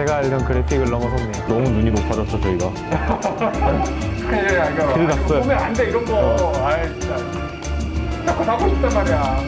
제가 알던 그래픽을 넘어섰네요. 너무 눈이 높아졌어 저희가. 그래, 이거. 큰일 났어요. 보면 안 돼, 이런 거. 아이, 진짜. 자꾸 사고 싶단 말이야.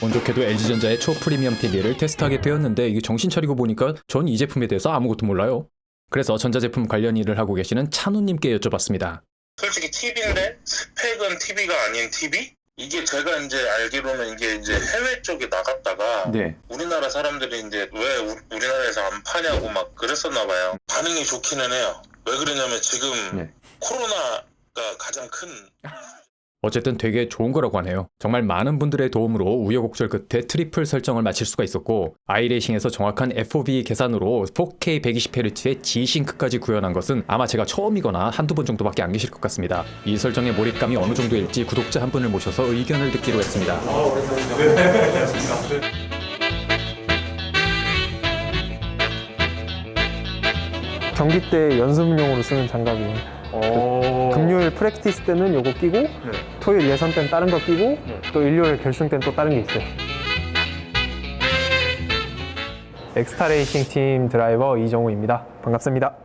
운 좋게도 LG전자의 초프리미엄 TV를 테스트하게 되었는데 이게 정신 차리고 보니까 전 이 제품에 대해서 아무것도 몰라요. 그래서 전자제품 관련 일을 하고 계시는 찬우님께 여쭤봤습니다. 솔직히 TV인데 스펙은 TV가 아닌 TV? 이게 제가 이제 알기로는 이게 이제 해외 쪽에 나갔다가 네. 우리나라 사람들이 이제 왜 우리나라에서 안 파냐고 막 그랬었나 봐요. 반응이 좋기는 해요. 왜 그러냐면 지금 네. 코로나가 가장 큰 어쨌든 되게 좋은 거라고 하네요. 정말 많은 분들의 도움으로 우여곡절 끝에 트리플 설정을 마칠 수가 있었고 아이레이싱에서 정확한 FOV 계산으로 4K 120Hz의 G싱크까지 구현한 것은 아마 제가 처음이거나 한두 번 정도밖에 안 계실 것 같습니다. 이 설정의 몰입감이 어느 정도일지 구독자 한 분을 모셔서 의견을 듣기로 했습니다. 경기 때 연습용으로 쓰는 장갑이에요. 금요일 프랙티스 때는 요거 끼고 토요일 예선 때는 다른 거 끼고 또 일요일 결승 때는 또 다른 게 있어요. 엑스타 레이싱 팀 드라이버 이정우입니다. 반갑습니다.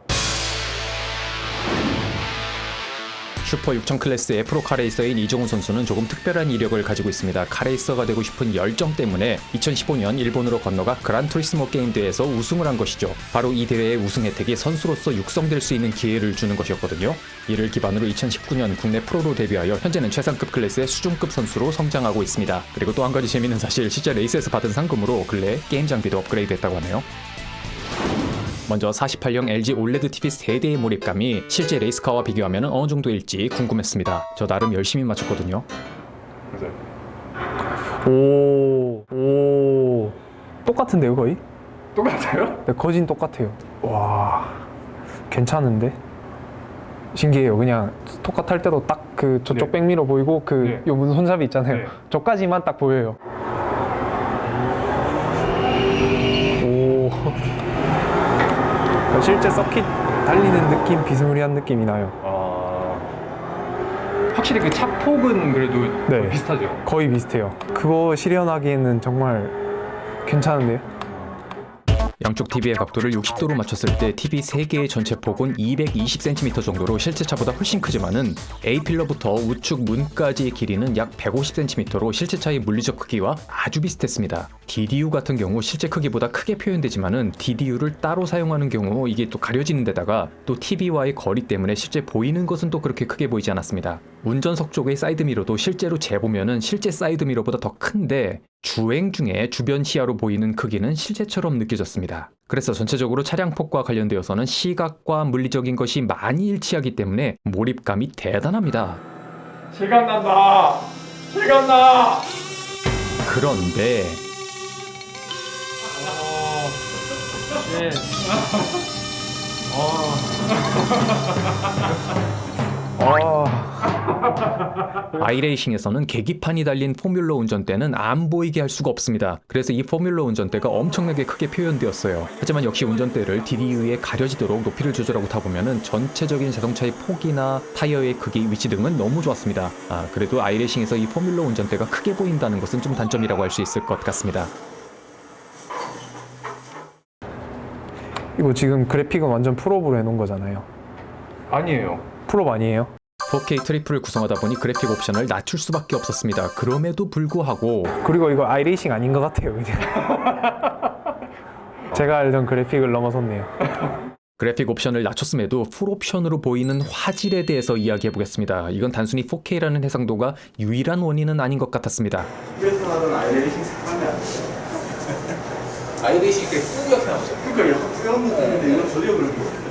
슈퍼 6000 클래스의 프로 카레이서인 이정우 선수는 조금 특별한 이력을 가지고 있습니다. 카레이서가 되고 싶은 열정 때문에 2015년 일본으로 건너가 그란투리스모 게임 대회에서 우승을 한 것이죠. 바로 이 대회의 우승 혜택이 선수로서 육성될 수 있는 기회를 주는 것이었거든요. 이를 기반으로 2019년 국내 프로로 데뷔하여 현재는 최상급 클래스의 수준급 선수로 성장하고 있습니다. 그리고 또 한 가지 재미있는 사실, 실제 레이스에서 받은 상금으로 근래 게임 장비도 업그레이드했다고 하네요. 먼저 48형 LG OLED TV 세대의 몰입감이 실제 레이스카와 비교하면 어느 정도일지 궁금했습니다. 저 나름 열심히 맞췄거든요. 오, 똑같은데요 거의? 똑같아요? 네, 거진 똑같아요. 와, 괜찮은데? 신기해요. 그냥 똑같을 때도 딱 그 저쪽 네. 백미러 보이고 그 네. 요 문 손잡이 있잖아요. 네. 저까지만 딱 보여요. 오, 실제 서킷 달리는 느낌, 비스무리한 느낌이 나요. 확실히 그 차폭은 그래도 네. 비슷하죠? 거의 비슷해요. 그거 실현하기에는 정말 괜찮은데요? 양쪽 TV의 각도를 60도로 맞췄을 때 TV 3개의 전체 폭은 220cm 정도로 실제 차보다 훨씬 크지만은 A필러부터 우측 문까지의 길이는 약 150cm로 실제 차의 물리적 크기와 아주 비슷했습니다. DDU 같은 경우 실제 크기보다 크게 표현되지만은 DDU를 따로 사용하는 경우 이게 또 가려지는 데다가 또 TV와의 거리 때문에 실제 보이는 것은 또 그렇게 크게 보이지 않았습니다. 운전석 쪽의 사이드미러도 실제로 재보면은 실제 사이드미러보다 더 큰데 주행 중에 주변 시야로 보이는 크기는 실제처럼 느껴졌습니다. 그래서 전체적으로 차량 폭과 관련되어서는 시각과 물리적인 것이 많이 일치하기 때문에 몰입감이 대단합니다. 실감난다! 실감나! 그런데 예. 아이레이싱에서는 계기판이 달린 포뮬러 운전대는 안 보이게 할 수가 없습니다. 그래서 이 포뮬러 운전대가 엄청나게 크게 표현되었어요. 하지만 역시 운전대를 DDU에 가려지도록 높이를 조절하고 타보면은 전체적인 자동차의 폭이나 타이어의 크기, 위치 등은 너무 좋았습니다. 그래도 아이레이싱에서 이 포뮬러 운전대가 크게 보인다는 것은 좀 단점이라고 할 수 있을 것 같습니다. 이거 지금 그래픽은 완전 풀업으로 해놓은 거잖아요. 아니에요. 풀업 아니에요? 4K 트리플을 구성하다 보니 그래픽 옵션을 낮출 수밖에 없었습니다. 그럼에도 불구하고 그리고 이거 아이레이싱 아닌 것 같아요 그냥. 제가 알던 그래픽을 넘어섰네요. 그래픽 옵션을 낮췄음에도 풀옵션으로 보이는 화질에 대해서 이야기해보겠습니다. 이건 단순히 4K라는 해상도가 유일한 원인은 아닌 것 같았습니다. 집에서 하던 아이레이싱 색감이 안 돼요. 아이레이싱 이렇게 뿌옇게 나오죠. 그러니까 이렇게 뿌연 느낌인데 이건 전혀 그런 게 없어요.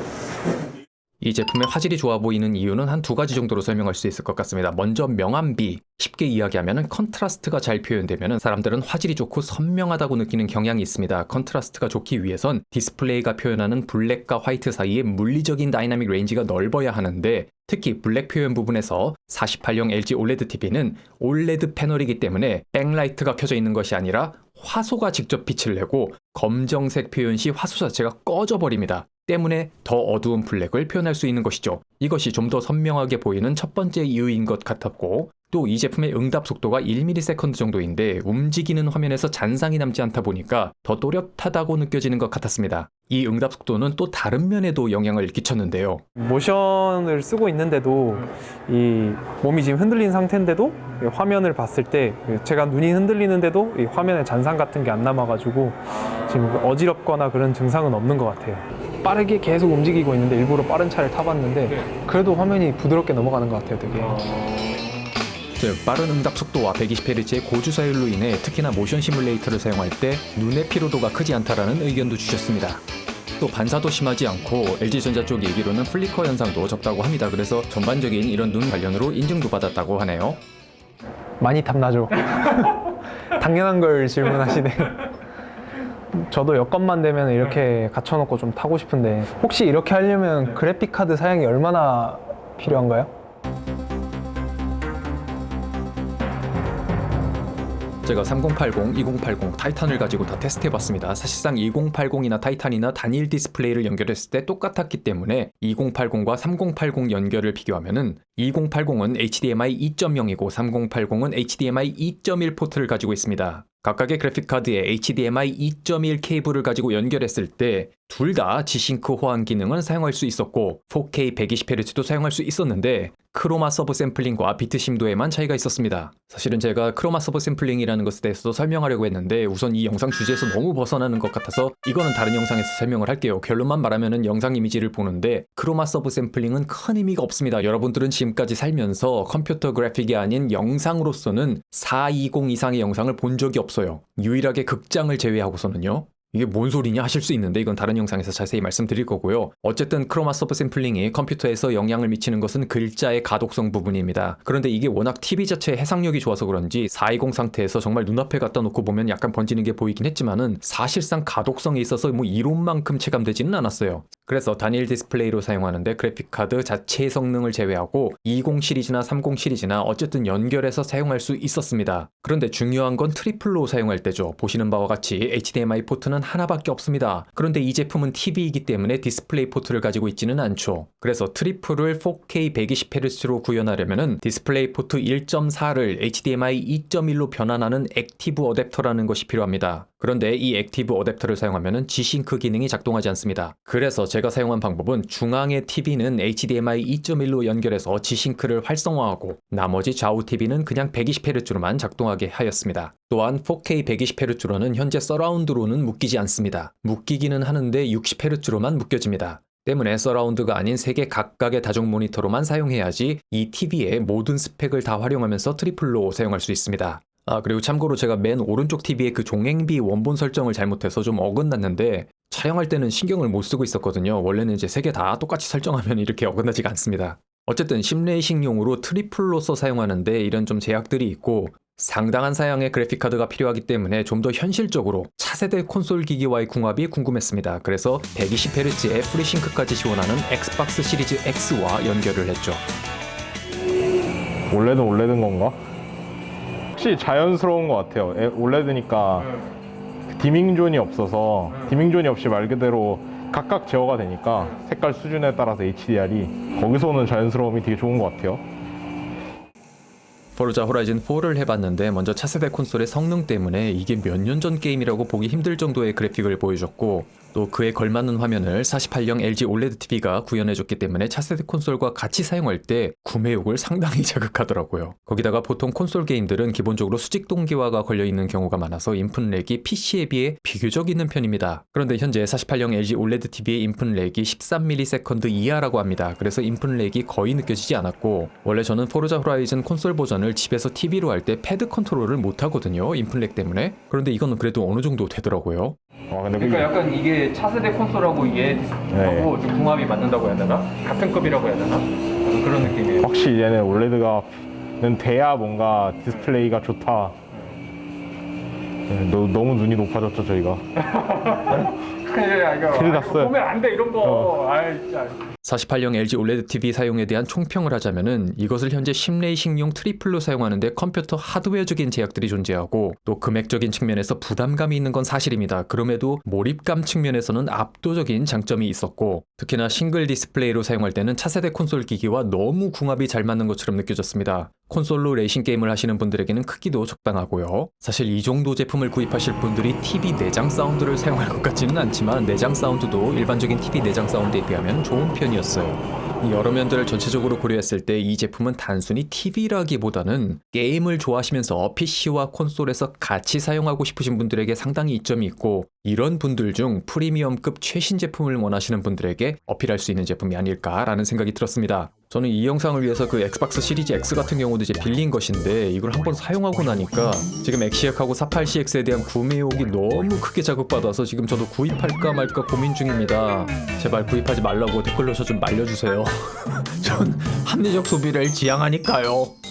이 제품의 화질이 좋아 보이는 이유는 한 두 가지 정도로 설명할 수 있을 것 같습니다. 먼저 명암비. 쉽게 이야기하면 컨트라스트가 잘 표현되면 사람들은 화질이 좋고 선명하다고 느끼는 경향이 있습니다. 컨트라스트가 좋기 위해선 디스플레이가 표현하는 블랙과 화이트 사이의 물리적인 다이나믹 레인지가 넓어야 하는데 특히 블랙 표현 부분에서 48형 LG OLED TV는 OLED 패널이기 때문에 백라이트가 켜져 있는 것이 아니라 화소가 직접 빛을 내고 검정색 표현 시 화소 자체가 꺼져버립니다. 때문에 더 어두운 블랙을 표현할 수 있는 것이죠. 이것이 좀 더 선명하게 보이는 첫 번째 이유인 것 같았고 또 이 제품의 응답 속도가 1ms 정도인데 움직이는 화면에서 잔상이 남지 않다 보니까 더 또렷하다고 느껴지는 것 같았습니다. 이 응답 속도는 또 다른 면에도 영향을 끼쳤는데요. 모션을 쓰고 있는데도 이 몸이 지금 흔들린 상태인데도 이 화면을 봤을 때 제가 눈이 흔들리는데도 이 화면에 잔상 같은 게 안 남아가지고 지금 어지럽거나 그런 증상은 없는 것 같아요. 빠르게 계속 움직이고 있는데 일부러 빠른 차를 타봤는데 그래도 화면이 부드럽게 넘어가는 것 같아요, 되게. 즉 빠른 응답 속도와 120Hz의 고주사율로 인해 특히나 모션 시뮬레이터를 사용할 때 눈의 피로도가 크지 않다라는 의견도 주셨습니다. 또 반사도 심하지 않고 LG전자 쪽 얘기로는 플리커 현상도 적다고 합니다. 그래서 전반적인 이런 눈 관련으로 인증도 받았다고 하네요. 많이 탐나죠. 당연한 걸 질문하시네. 저도 여건만 되면 이렇게 갖춰놓고 좀 타고 싶은데 혹시 이렇게 하려면 그래픽카드 사양이 얼마나 필요한가요? 제가 3080, 2080 타이탄을 가지고 다 테스트해봤습니다. 사실상 2080이나 타이탄이나 단일 디스플레이를 연결했을 때 똑같았기 때문에 2080과 3080 연결을 비교하면은 2080은 HDMI 2.0이고 3080은 HDMI 2.1 포트를 가지고 있습니다. 각각의 그래픽카드에 HDMI 2.1 케이블을 가지고 연결했을 때 둘 다 G싱크 호환 기능은 사용할 수 있었고 4K 120Hz도 사용할 수 있었는데 크로마 서브 샘플링과 비트 심도에만 차이가 있었습니다. 사실은 제가 크로마 서브 샘플링이라는 것에 대해서도 설명하려고 했는데 우선 이 영상 주제에서 너무 벗어나는 것 같아서 이거는 다른 영상에서 설명을 할게요. 결론만 말하면은 영상 이미지를 보는데 크로마 서브 샘플링은 큰 의미가 없습니다. 여러분들은 지금까지 살면서 컴퓨터 그래픽이 아닌 영상으로서는 420 이상의 영상을 본 적이 없어요. 유일하게 극장을 제외하고서는요. 이게 뭔 소리냐 하실 수 있는데 이건 다른 영상에서 자세히 말씀드릴 거고요. 어쨌든 크로마 서브 샘플링이 컴퓨터에서 영향을 미치는 것은 글자의 가독성 부분입니다. 그런데 이게 워낙 TV 자체의 해상력이 좋아서 그런지 420 상태에서 정말 눈앞에 갖다 놓고 보면 약간 번지는 게 보이긴 했지만은 사실상 가독성에 있어서 뭐 이론만큼 체감되지는 않았어요. 그래서 단일 디스플레이로 사용하는데 그래픽카드 자체의 성능을 제외하고 20 시리즈나 30 시리즈나 어쨌든 연결해서 사용할 수 있었습니다. 그런데 중요한 건 트리플로 사용할 때죠. 보시는 바와 같이 HDMI 포트는 하나밖에 없습니다. 그런데 이 제품은 TV이기 때문에 디스플레이 포트를 가지고 있지는 않죠. 그래서 트리플을 4K 120Hz로 구현하려면 디스플레이 포트 1.4를 HDMI 2.1로 변환하는 액티브 어댑터라는 것이 필요합니다. 그런데 이 액티브 어댑터를 사용하면 G싱크 기능이 작동하지 않습니다. 그래서 제가 사용한 방법은 중앙의 TV는 HDMI 2.1로 연결해서 G싱크를 활성화하고 나머지 좌우 TV는 그냥 120Hz로만 작동하게 하였습니다. 또한 4K 120Hz로는 현재 서라운드로는 묶이지 않습니다. 묶이기는 하는데 60Hz로만 묶여집니다. 때문에 서라운드가 아닌 3개 각각의 다중 모니터로만 사용해야지 이 TV의 모든 스펙을 다 활용하면서 트리플로 사용할 수 있습니다. 그리고 참고로 제가 맨 오른쪽 TV의 그 종횡비 원본 설정을 잘못해서 좀 어긋났는데 촬영할 때는 신경을 못 쓰고 있었거든요. 원래는 이제 3개 다 똑같이 설정하면 이렇게 어긋나지가 않습니다. 어쨌든 심레이싱용으로 트리플로서 사용하는데 이런 좀 제약들이 있고 상당한 사양의 그래픽카드가 필요하기 때문에 좀 더 현실적으로 차세대 콘솔 기기와의 궁합이 궁금했습니다. 그래서 120Hz의 FreeSync까지 지원하는 엑스박스 시리즈 X와 연결을 했죠. 올레드는 건가? 확실히 자연스러운 것 같아요. 올레드니까 디밍존이 없어서 디밍존이 없이 말 그대로 각각 제어가 되니까 색깔 수준에 따라서 HDR이 거기서 오는 자연스러움이 되게 좋은 것 같아요. 포르자 호라이즌 4를 해봤는데 먼저 차세대 콘솔의 성능 때문에 이게 몇 년 전 게임이라고 보기 힘들 정도의 그래픽을 보여줬고 또 그에 걸맞는 화면을 48형 LG OLED TV가 구현해줬기 때문에 차세대 콘솔과 같이 사용할 때 구매욕을 상당히 자극하더라고요. 거기다가 보통 콘솔 게임들은 기본적으로 수직 동기화가 걸려있는 경우가 많아서 인풋 렉이 PC에 비해 비교적 있는 편입니다. 그런데 현재 48형 LG OLED TV의 인풋 렉이 13ms 이하라고 합니다. 그래서 인풋 렉이 거의 느껴지지 않았고 원래 저는 포르자 호라이즌 콘솔 버전을 집에서 TV로 할 때 패드 컨트롤을 못하거든요. 인풋 렉 때문에. 그런데 이거는 그래도 어느 정도 되더라고요. 근데 그러니까 약간 이게 차세대 콘솔하고 얘 디스플레이하고 좀 궁합이 맞는다고 해야 되나? 같은 급이라고 해야 되나? 그런 느낌이에요. 확실히 얘는 올레드가는 돼야 뭔가 디스플레이가 좋다. 너무 눈이 높아졌죠 저희가. 큰일 났어요. 보면 안 돼 이런 거. 아이 진짜. 48형 LG OLED TV 사용에 대한 총평을 하자면은 이것을 현재 심레이싱용 트리플로 사용하는데 컴퓨터 하드웨어적인 제약들이 존재하고 또 금액적인 측면에서 부담감이 있는 건 사실입니다. 그럼에도 몰입감 측면에서는 압도적인 장점이 있었고 특히나 싱글 디스플레이로 사용할 때는 차세대 콘솔 기기와 너무 궁합이 잘 맞는 것처럼 느껴졌습니다. 콘솔로 레이싱 게임을 하시는 분들에게는 크기도 적당하고요. 사실 이 정도 제품을 구입하실 분들이 TV 내장 사운드를 사용할 것 같지는 않지만 내장 사운드도 일반적인 TV 내장 사운드에 비하면 좋은 편이었어요. 여러 면들을 전체적으로 고려했을 때 이 제품은 단순히 TV라기보다는 게임을 좋아하시면서 PC와 콘솔에서 같이 사용하고 싶으신 분들에게 상당히 이점이 있고 이런 분들 중 프리미엄급 최신 제품을 원하시는 분들에게 어필할 수 있는 제품이 아닐까라는 생각이 들었습니다. 저는 이 영상을 위해서 그 엑스박스 시리즈 X 같은 경우도 이제 빌린 것인데 이걸 한번 사용하고 나니까 지금 엑시엑하고 48CX에 대한 구매욕이 너무 크게 자극받아서 지금 저도 구입할까 말까 고민 중입니다. 제발 구입하지 말라고 댓글로 저 좀 말려주세요. 전 합리적 소비를 지향하니까요.